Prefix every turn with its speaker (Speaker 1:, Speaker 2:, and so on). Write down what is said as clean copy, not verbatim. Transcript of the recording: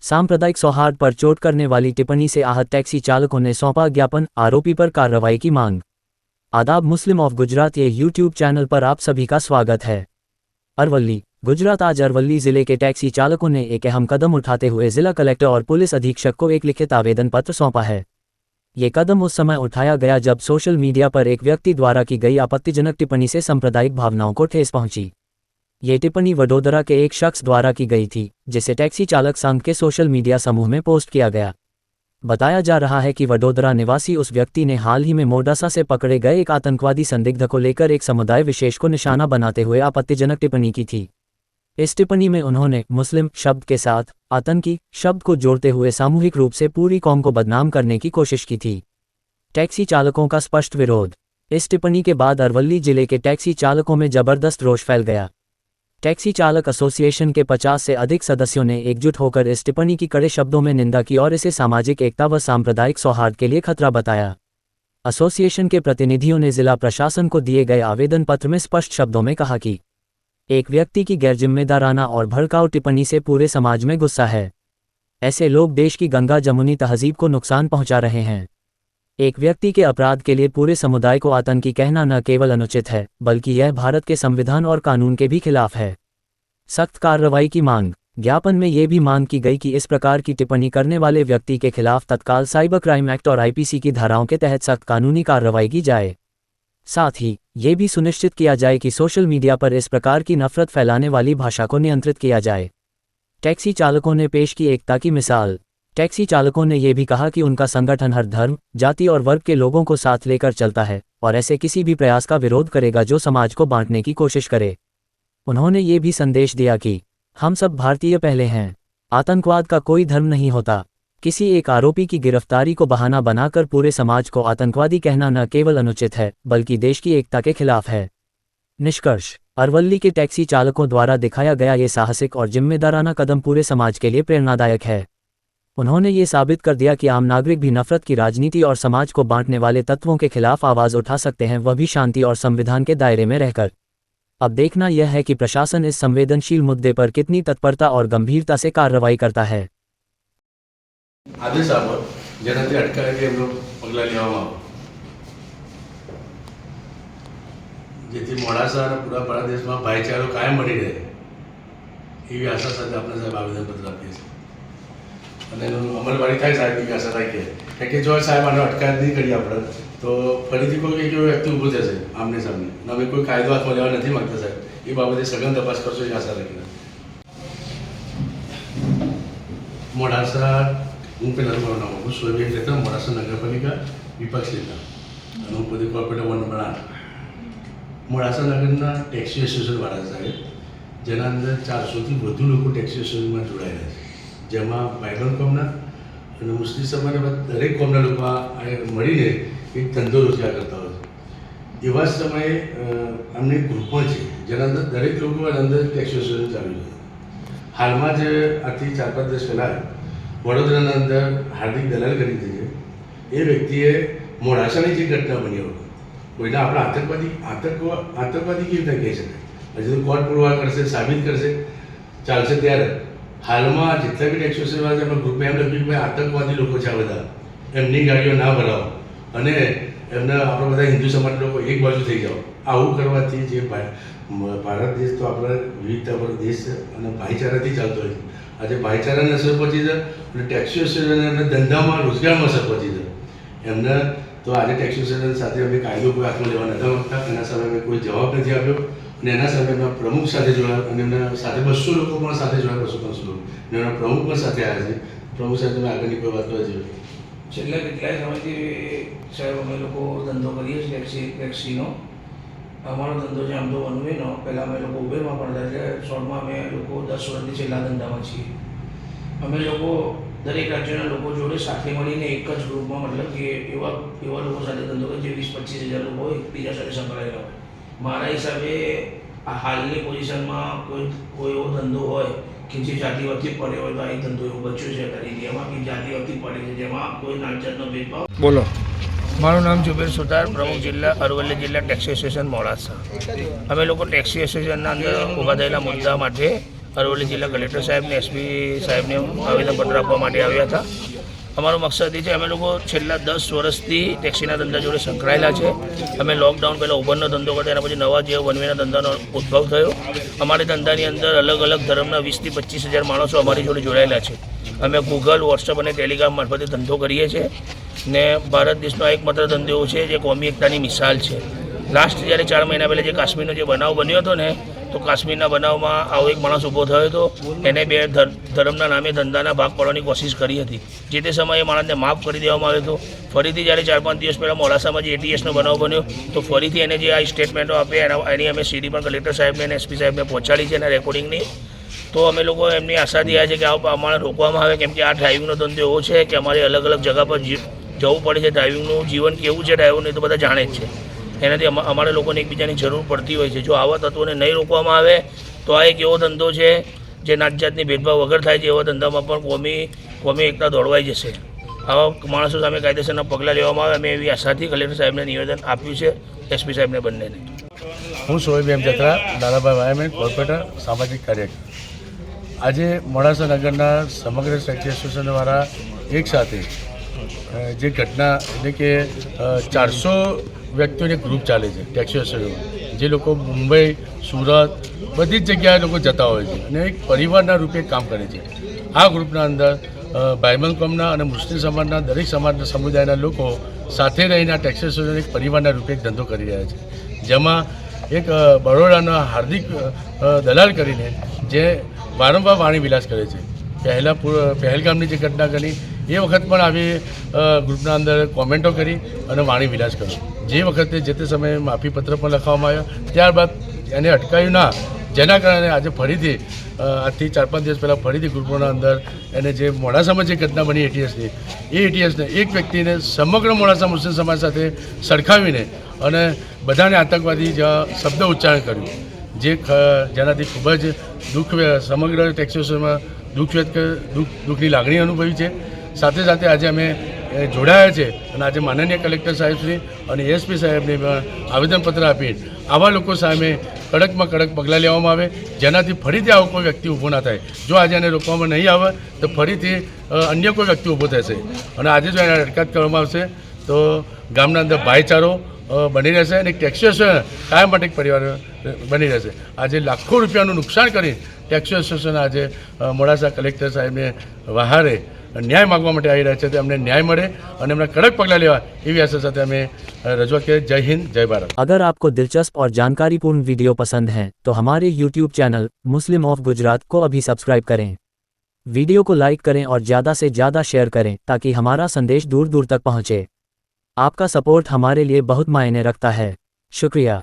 Speaker 1: सांप्रदायिक सौहार्द पर चोट करने वाली टिप्पणी से आहत टैक्सी चालकों ने सौंपा ज्ञापन, आरोपी पर कार्रवाई की मांग। आदाब, मुस्लिम ऑफ गुजरात ये यूट्यूब चैनल पर आप सभी का स्वागत है। अरवली, गुजरात। आज अरवली जिले के टैक्सी चालकों ने एक अहम कदम उठाते हुए जिला कलेक्टर और पुलिस अधीक्षक को एक लिखित आवेदन पत्र सौंपा है। ये कदम उस समय उठाया गया जब सोशल मीडिया पर एक व्यक्ति द्वारा की गई आपत्तिजनक टिप्पणी से सांप्रदायिक भावनाओं को ठेस पहुंची। ये टिप्पणी वडोदरा के एक शख्स द्वारा की गई थी, जिसे टैक्सी चालक संघ के सोशल मीडिया समूह में पोस्ट किया गया। बताया जा रहा है कि वडोदरा निवासी उस व्यक्ति ने हाल ही में मोडासा से पकड़े गए एक आतंकवादी संदिग्ध को लेकर एक समुदाय विशेष को निशाना बनाते हुए आपत्तिजनक टिप्पणी की थी। इस टिप्पणी में उन्होंने मुस्लिम शब्द के साथ आतंकी शब्द को जोड़ते हुए सामूहिक रूप से पूरी कौम को बदनाम करने की कोशिश की थी। टैक्सी चालकों का स्पष्ट विरोध। इस टिप्पणी के बाद अरवली जिले के टैक्सी चालकों में जबरदस्त रोष फैल गया। टैक्सी चालक एसोसिएशन के 50 से अधिक सदस्यों ने एकजुट होकर इस टिप्पणी की कड़े शब्दों में निंदा की और इसे सामाजिक एकता व सांप्रदायिक सौहार्द के लिए खतरा बताया। एसोसिएशन के प्रतिनिधियों ने जिला प्रशासन को दिए गए आवेदन पत्र में स्पष्ट शब्दों में कहा कि एक व्यक्ति की गैरजिम्मेदाराना और भड़काऊ टिप्पणी से पूरे समाज में गुस्सा है। ऐसे लोग देश की गंगा जमुनी तहजीब को नुकसान पहुंचा रहे हैं। एक व्यक्ति के अपराध के लिए पूरे समुदाय को आतंकी कहना न केवल अनुचित है, बल्कि यह भारत के संविधान और कानून के भी खिलाफ है। सख्त कार्रवाई की मांग। ज्ञापन में ये भी मांग की गई कि इस प्रकार की टिप्पणी करने वाले व्यक्ति के खिलाफ तत्काल साइबर क्राइम एक्ट और आईपीसी की धाराओं के तहत सख्त कानूनी कार्रवाई की जाए। साथ ही ये भी सुनिश्चित किया जाए कि सोशल मीडिया पर इस प्रकार की नफरत फैलाने वाली भाषा को नियंत्रित किया जाए। टैक्सी चालकों ने पेश की एकता की मिसाल। टैक्सी चालकों ने यह भी कहा कि उनका संगठन हर धर्म, जाति और वर्ग के लोगों को साथ लेकर चलता है और ऐसे किसी भी प्रयास का विरोध करेगा जो समाज को बांटने की कोशिश करे। उन्होंने ये भी संदेश दिया कि हम सब भारतीय पहले हैं। आतंकवाद का कोई धर्म नहीं होता। किसी एक आरोपी की गिरफ्तारी को बहाना बनाकर पूरे समाज को आतंकवादी कहना न केवल अनुचित है, बल्कि देश की एकता के खिलाफ है। निष्कर्ष, अरवली के टैक्सी चालकों द्वारा दिखाया गया ये साहसिक और जिम्मेदाराना कदम पूरे समाज के लिए प्रेरणादायक है। उन्होंने ये साबित कर दिया कि आम नागरिक भी नफरत की राजनीति और समाज को बांटने वाले तत्वों के खिलाफ आवाज़ उठा सकते हैं, वह भी शांति और संविधान के दायरे में रहकर। अब देखना यह है कि प्रशासन इस संवेदनशील मुद्दे पर कितनी तत्परता और गंभीरता से कार्रवाई करता है।
Speaker 2: आदेश आपो जेनाथी अटकायती एमनो पगलां लेवामां આવે જેથી મોડાસા અને પૂરા ભારત દેશમાં ભાઈચારો કાયમ મળી રહે એવી આશા સાથે આપણે સાહેબ આવેદનપત્ર આપીએ છીએ અને એનું અમલવારી થાય સાહેબ એવી આશા રાખીએ કે જો સાહેબ આનો અટકાયત નહીં કરીએ આપણે તો ફરીથી કોઈ એક એવો વ્યક્તિ ઊભો થશે આમને સામને અને અમે કોઈ કાયદો હાથમાં લેવા નથી માગતા સાહેબ એ બાબતે સઘન તપાસ કરશો એવી આશા રાખીને મોડાસા હું પહેલાં મારું નામ આપું સોયબેન રહેતા મોડાસા નગરપાલિકા વિપક્ષ નેતા અને હું પોતે કોર્પોરેટર વોર્ડ નંબર 8 મોડાસા નગરના ટેક્સી એસોસિએશનવાળા સાહેબ જેના અંદર 400થી વધુ લોકો ટેક્સી એસોસિએશનમાં જોડાયેલા છે, જેમાં ભાઈબંધ કોમના અને મુસ્લિમ સમાજના દરેક કોમના લોકો મળીને એક ધંધો રોજગાર કરતા હોય છે। એવા સમયે અમને એક ગ્રુપ પણ છે જેના અંદર દરેક લોકો અંદર ટેક્સી એસોસિએશન ચાલુ છે। હાલમાં જ આજથી 4-5 દિવસ પહેલાં વડોદરાના અંદર હાર્દિક દલાલ કરી છે એ વ્યક્તિએ મોડાસાની જે ઘટના બની હોય કોઈના આપણે આતંકવાદી કેવી રીતે કહી શકાય? હજુ તો કોર્ટ પુરવાર કરશે, સાબિત કરશે, ચાલશે ત્યારે હાલમાં જેટલા બી ટેક્સી એસોસિએશનવાળા છે એમના ગ્રુપમાં એમ લખ્યું કે ભાઈ આતંકવાદી લોકો છે આ બધા, એમની ગાડીઓ ના ભરાવો અને એમને આપણે બધા હિન્દુ સમાજના લોકો એક બાજુ થઈ જાઓ। આવું કરવાથી જે ભારત દેશ તો આપણા વિવિધતા પર દેશ છે અને ભાઈચારાથી ચાલતો હોય છે। આજે ભાઈચારાને અસર પહોંચી છે અને ટેક્સી એસોસિએશન એમને ધંધામાં રોજગારમાં અસર પહોંચી છે એમને। તો આજે ટેક્સી એસોસિએશન સાથે અમે કાયદો કોઈ હાથમાં લેવા નહોતા માગતા, એના સામે અમે કોઈ જવાબ નથી આપ્યો અને એના સામે એમના પ્રમુખ સાથે જોડાયા અને એમના સાથે 200 લોકો પણ સાથે જોડાયા, 200-500 લોકો અને એમના પ્રમુખ પણ સાથે આવ્યા છે। પ્રમુખ સાથે અમે આગળની કોઈ વાત કરવા જોઈએ।
Speaker 3: છેલ્લા કેટલાય સમયથી સાહેબ અમે લોકો ધંધો કરીએ છીએ ટેક્સીનો। અમારો ધંધો છે આમ તો વન વેનો, પહેલાં અમે લોકો ઉબેરમાં પડતા એટલે શોર્ટમાં અમે લોકો 10 વર્ષથી છેલ્લા ધંધામાં છીએ। અમે લોકો દરેક રાજ્યના લોકો જોડે સાથે મળીને એક જ ગ્રુપમાં મતલબ કે એવા લોકો સાથે ધંધો કરે જે 20-25 હજાર લોકો એકબીજા સાથે સંકળાયેલા હોય। મારા હિસાબે આ હાલની પોઝિશનમાં કોઈ એવો ધંધો હોય કે જે જાતિવાદથી પડે હોય તો આ ધંધો એવો બચ્યો છે અત્યારે ઇન્ડિયામાં કે જાતિવાદથી પડે છે, જેમાં કોઈ નાતજાતનો ભેદભાવ।
Speaker 4: બોલો।
Speaker 3: મારું નામ જુબેર સુતાર, પ્રમુખ જિલ્લા અરવલ્લી જિલ્લા ટેક્સી એસોસિએશન મોડાસા। અમે લોકો ટેક્સી એસોસિએશનના અંદર ઊભા થયેલા મુદ્દા માટે અરવલ્લી જિલ્લા કલેક્ટર સાહેબને એસપી સાહેબને આવેદનપત્ર આપવા માટે આવ્યા હતા. અમારો મકસદ એ છે, અમે લોકો છેલ્લા 10 વર્ષથી ટેક્સીના ધંધા જોડે સંકળાયેલા છે. અમે લોકડાઉન પહેલાં ઉબરનો ધંધો કરતા, એના પછી નવા જે વનવેના ધંધાનો ઉદ્ભવ થયો. અમારી ધંધાની અંદર અલગ અલગ ધર્મના 20 થી 25 હજાર માણસો અમારી જોડે જોડાયેલા છે. અમે ગૂગલ, વોટ્સઅપ અને ટેલિગ્રામ મારફતે ધંધો કરીએ છીએ ને ભારત દેશનો એકમાત્ર ધંધો એવો છે જે કોમી એકતાની મિસાલ છે. લાસ્ટ જ્યારે 4 મહિના પહેલાં જે કાશ્મીરનો જે બનાવ બન્યો હતો ને, તો કાશ્મીરના બનાવમાં આવો એક માણસ ઊભો થયો હતો. એને 2 ધર્મના નામે ધંધાના ભાગ પાડવાની કોશિશ કરી હતી. જે તે સમયે માણસને માફ કરી દેવામાં આવ્યો હતો. ફરીથી જ્યારે 4-5 દિવસ પહેલાં મોડાસામાં જે ATSનો બનાવ બન્યો, તો ફરીથી એને જે આ સ્ટેટમેન્ટો આપે એની અમે સીડી પણ કલેક્ટર સાહેબને અને એસપી સાહેબને પહોંચાડી છે એના રેકોર્ડિંગની. તો અમે લોકો એમની આશાથી આવ્યા છે કે આ અમારે રોકવામાં આવે, કેમ કે આ ડ્રાઇવિંગનો ધંધો એવો છે કે અમારે અલગ અલગ જગા પર જવું પડે છે. ડ્રાઇવિંગનું જીવન કેવું છે ડ્રાઈવરનું, એ તો બધા જાણે જ છે. એનાથી અમારે લોકોને એકબીજાની જરૂર પડતી હોય છે. જો આવા તત્વોને નહીં રોકવામાં આવે તો આ એક એવો ધંધો છે જે નાતજાતની ભેદભાવ વગર થાય છે. એવા ધંધામાં પણ કોમી એકતા દોડવાઈ જશે. આવા માણસો સામે કાયદેસરના પગલાં લેવામાં આવે, અમે એવી આશાથી કલેક્ટર સાહેબને નિવેદન આપ્યું છે, એસપી સાહેબને બંનેને.
Speaker 2: હું સોહેબ જત્રા, દાદાભાઈ વાયમેન, કોર્પોરેટર, સામાજિક કાર્યકર. આજે મોડાસા નગરના સમગ્ર ટેક્સી એસોસિએશનવાળા એક સાથે જે ઘટના, એટલે કે 400 વ્યક્તિઓને ગ્રુપ ચાલે છે ટેક્સી એસોસિએશનમાં, જે લોકો મુંબઈ, સુરત, બધી જ જગ્યાએ લોકો જતા હોય છે અને એક પરિવારના રૂપે કામ કરે છે. આ ગ્રુપના અંદર ભાઈબંધ કોમના અને મુસ્લિમ સમાજના દરેક સમાજના સમુદાયના લોકો સાથે રહીને આ ટેક્સી એસોસિએશન એક પરિવારના રૂપે એક ધંધો કરી રહ્યા છે. જેમાં એક બરોડાના હાર્દિક દલાલ કરીને જે વારંવાર વાણી વિલાસ કરે છે. પહેલગામની જે ઘટના કરી એ વખત પણ આવી ગ્રુપના અંદર કોમેન્ટો કરી અને વાણી વિલાસ કર્યો. જે વખતે જે તે સમયે માફીપત્ર પણ લખવામાં આવ્યો. ત્યારબાદ એને અટકાયું ના, જેના કારણે આજે ફરીથી આજથી 4-5 દિવસ પહેલાં ફરીથી ગ્રુપોના અંદર એને જે મોડાસામાં જે ઘટના બની ATSની, એ ATSને એક વ્યક્તિને સમગ્ર મોડાસા મુસ્લિમ સમાજ સાથે સરખાવીને અને બધાને આતંકવાદી શબ્દ ઉચ્ચારણ કર્યું, જેનાથી ખૂબ જ સમગ્ર ટેક્સોમાં દુઃખની લાગણી અનુભવી છે. સાથે સાથે આજે અમે જોડાયા છે અને આજે માનનીય કલેક્ટર સાહેબશ્રી અને એસપી સાહેબને આવેદનપત્ર આપી આવા લોકો સામે કડકમાં કડક પગલાં લેવામાં આવે, જેનાથી ફરીથી આવો કોઈ વ્યક્તિ ઊભો ના થાય. જો આજે એને રોકવામાં નહીં આવે તો ફરીથી અન્ય કોઈ વ્યક્તિ ઊભો થશે અને આજે જો એને અટકાયત કરવામાં આવશે તો ગામના અંદર ભાઈચારો બની રહેશે અને ટેક્સી એસોસિએશન કાયમ માટે એક પરિવાર બની રહેશે. આજે લાખો રૂપિયાનું નુકસાન કરી ટેક્સી એસોસિએશન આજે મોડાસા કલેક્ટર સાહેબને વહારે ન્યાય માગવા માટે આવી રહ્યા છે. તો અમને ન્યાય મળે અને એમના કડક પગલાં લેવા એવી આશા સાથે અમે रजवा के जय हिंद जय भारत।
Speaker 1: अगर आपको दिलचस्प और जानकारीपूर्ण वीडियो पसंद हैं तो हमारे YouTube channel Muslim of Gujarat को अभी सब्सक्राइब करें। वीडियो को लाइक करें और ज़्यादा से ज़्यादा शेयर करें ताकि हमारा संदेश दूर दूर तक पहुँचे। आपका सपोर्ट हमारे लिए बहुत मायने रखता है। शुक्रिया।